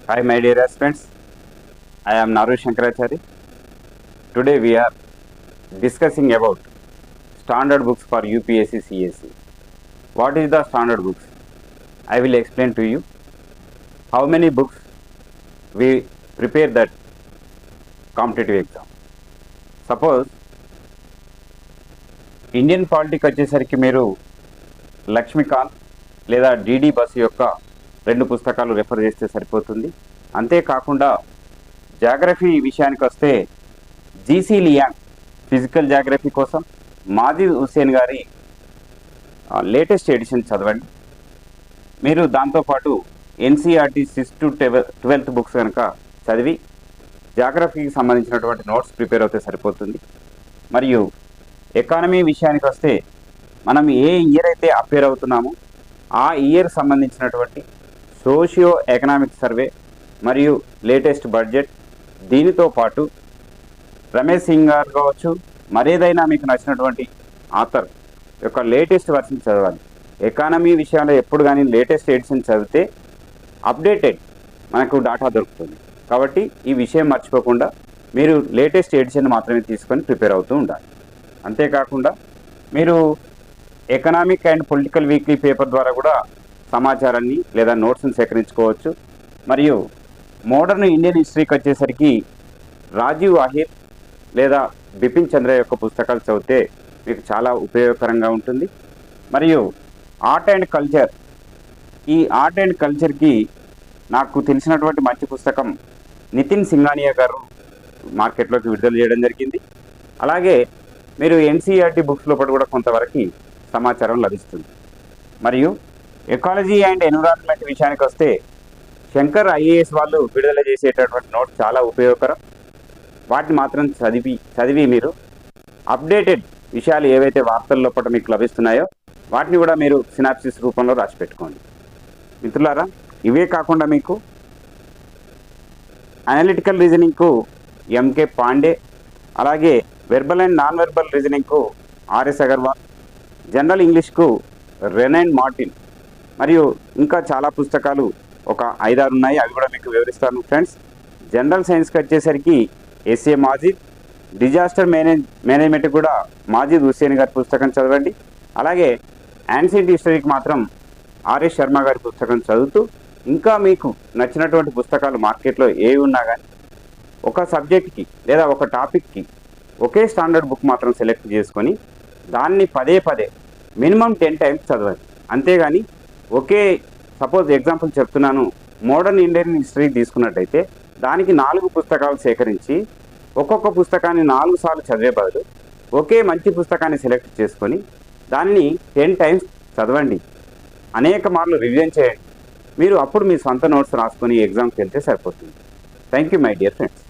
Hi, my dear aspirants. I am Naru Shankarachari. Today we are discussing about standard books for UPSC CSE. What is the standard books? I will explain to you how many books we prepare that competitive exam. Suppose Indian politic వచ్చేసరికి మీరు లక్ష్మీకాంత్ లేదా DD bus యొక్క 2 పుస్తకాలు refer చేస్తే సరిపోతుంది. అంతేకాకుండా geography విషయానికి వస్తే జీసీ లియాంగ్ ఫిజికల్ జాగ్రఫీ కోసం మాజిద్ హుస్సేన్ గారి లేటెస్ట్ ఎడిషన్ చదవండి. మీరు దాంతోపాటు ఎన్సీఆర్టీ 6 to 12th బుక్స్ కనుక చదివి జాగ్రఫీకి సంబంధించినటువంటి నోట్స్ ప్రిపేర్ అవుతే సరిపోతుంది. మరియు ఎకానమీ విషయానికి వస్తే మనం ఏ ఇయర్ అయితే అపేర్ అవుతున్నామో ఆ ఇయర్ సంబంధించినటువంటి సోషియో ఎకనామిక్ సర్వే మరియు లేటెస్ట్ బడ్జెట్, దీనితో పాటు రమేష్ సింగ్ గారు కావచ్చు మరేదైనా మీకు నచ్చినటువంటి ఆథర్ యొక్క లేటెస్ట్ వర్షన్ చదవాలి. ఎకానమీ విషయంలో ఎప్పుడు కానీ లేటెస్ట్ ఎడిషన్ చదివితే అప్డేటెడ్ మనకు డాటా దొరుకుతుంది. కాబట్టి ఈ విషయం మర్చిపోకుండా మీరు లేటెస్ట్ ఎడిషన్ మాత్రమే తీసుకొని ప్రిపేర్ అవుతూ ఉండాలి. అంతేకాకుండా మీరు economic and political weekly paper ద్వారా కూడా సమాచారాన్ని లేదా నోట్స్ని సేకరించుకోవచ్చు. మరియు మోడర్న్ ఇండియన్ హిస్టరీకి వచ్చేసరికి రాజీవ్ ఆహిర్ లేదా బిపిన్ చంద్ర యొక్క పుస్తకాలు చదివితే మీకు చాలా ఉపయోగకరంగా ఉంటుంది. మరియు ఆర్ట్ అండ్ కల్చర్, ఈ ఆర్ట్ అండ్ కల్చర్కి నాకు తెలిసినటువంటి మంచి పుస్తకం నితిన్ సింఘానియా గారు మార్కెట్లోకి విడుదల చేయడం జరిగింది. అలాగే మీరు ఎన్సీఆర్టీ బుక్స్ లోపల కూడా కొంతవరకు సమాచారం లభిస్తుంది. మరియు ఎకాలజీ అండ్ ఎన్విరాన్మెంట్ విషయానికి వస్తే శంకర్ ఐఏఎస్ వాళ్ళు విడుదల చేసేటటువంటి నోట్స్ చాలా ఉపయోగకరం. వాటిని మాత్రం చదివి మీరు అప్డేటెడ్ విషయాలు ఏవైతే వార్తల లోపల మీకు లభిస్తున్నాయో వాటిని కూడా మీరు సినాప్సిస్ రూపంలో రాసి పెట్టుకోండి. మిత్రులారా, ఇవే కాకుండా మీకు అనలిటికల్ రీజనింగ్కు ఎంకే పాండే, అలాగే వెర్బల్ అండ్ నాన్ వెర్బల్ రీజనింగ్కు ఆర్ఎస్ అగర్వాల్, జనరల్ ఇంగ్లీష్కు రెనైన్ మార్టిన్, మరియు ఇంకా చాలా పుస్తకాలు ఒక 5-6 ఉన్నాయి. అవి కూడా మీకు వివరిస్తాను ఫ్రెండ్స్. జనరల్ సైన్స్కి వచ్చేసరికి ఎస్ఏ మాజిద్, డిజాస్టర్ మేనేజ్మెంట్ కూడా మాజిద్ హుస్సేన్ గారి పుస్తకం చదవండి. అలాగే యాన్షియంట్ హిస్టరీకి మాత్రం ఆర్ఎస్ శర్మ గారి పుస్తకం చదువుతూ ఇంకా మీకు నచ్చినటువంటి పుస్తకాలు మార్కెట్లో ఏవి ఉన్నా కానీ ఒక సబ్జెక్ట్కి లేదా ఒక టాపిక్కి ఒకే స్టాండర్డ్ బుక్ మాత్రం సెలెక్ట్ చేసుకొని దాన్ని పదే మినిమం 10 times చదవాలి. అంతేగాని సపోజ్ ఎగ్జాంపుల్ చెప్తున్నాను, మోడర్న్ ఇండియన్ హిస్టరీ తీసుకున్నట్టయితే దానికి 4 పుస్తకాలు సేకరించి ఒక్కొక్క పుస్తకాన్ని 4 సార్లు చదివే బదులు ఒకే మంచి పుస్తకాన్ని సెలెక్ట్ చేసుకొని దాన్ని 10 times చదవండి. అనేక మార్లు రివిజన్ చేయండి. మీరు అప్పుడు మీ సొంత నోట్స్ రాసుకొని ఎగ్జామ్కి వెళ్తే సరిపోతుంది. Thank you my dear friends.